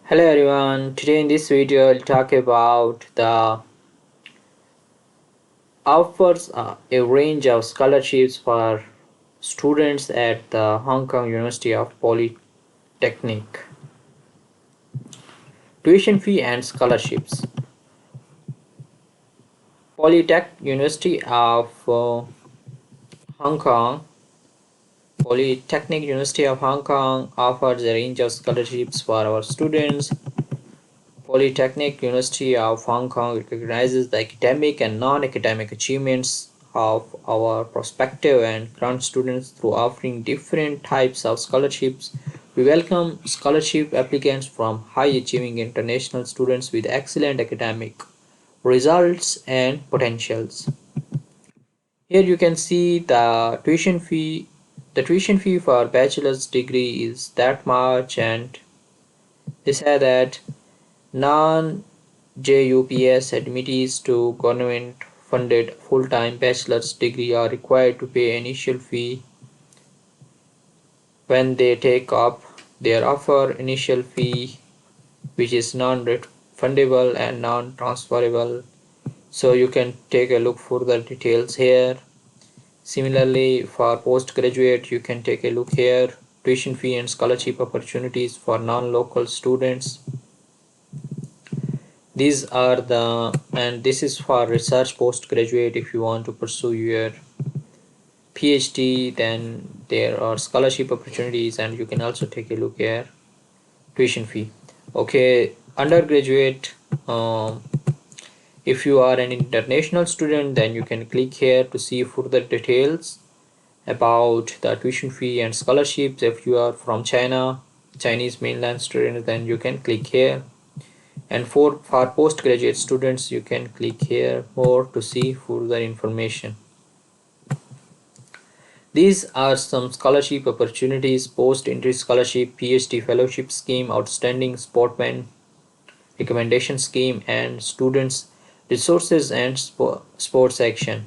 Hello everyone, today in this video I'll talk about the offers a range of scholarships for students at the Hong Kong University of Polytechnic. Tuition fee and scholarships. Polytech University of Hong Kong Polytechnic University of Hong Kong offers a range of scholarships for our students. Polytechnic University of Hong Kong recognizes the academic and non-academic achievements of our prospective and current students through offering different types of scholarships. We welcome scholarship applicants from high-achieving international students with excellent academic results and potentials. Here you can see the tuition fee. The tuition fee for bachelor's degree is that much, and they say that non-JUPS admittees to government-funded full-time bachelor's degree are required to pay initial fee when they take up their offer. Initial fee, which is non-refundable and non-transferable. So you can take a look for the details here. Similarly, for postgraduate, you can take a look here. Tuition fee and scholarship opportunities for non-local students. These are and this is for research postgraduate. If you want to pursue your PhD, then there are scholarship opportunities, and you can also take a look here. Tuition fee. Okay, undergraduate. If you are an international student, then you can click here to see further details about the tuition fee and scholarships. If you are from Chinese mainland student, then you can click here. And for postgraduate students, you can click here more to see further information. These are some scholarship opportunities: post-entry scholarship, PhD fellowship scheme, outstanding sportsman recommendation scheme, and students resources and sports action.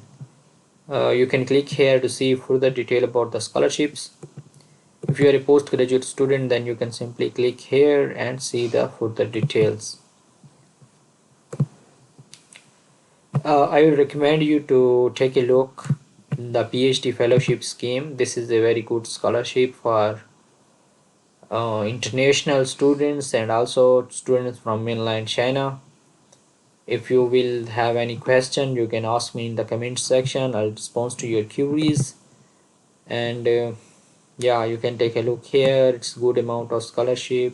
You can click here to see further detail about the scholarships. If you are a postgraduate student, then you can simply click here and see the further details. I will recommend you to take a look the PhD fellowship scheme. This is a very good scholarship for international students and also students from mainland China. If you will have any question, you can ask me in the comment section. I'll respond to your queries. And yeah, you can take a look here. It's good amount of scholarship,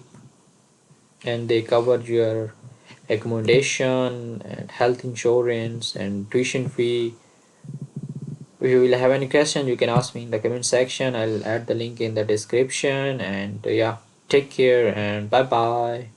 and they cover your accommodation and health insurance and tuition fee. If you will have any question, you can ask me in the comment section. I'll add the link in the description. And yeah, take care and bye bye.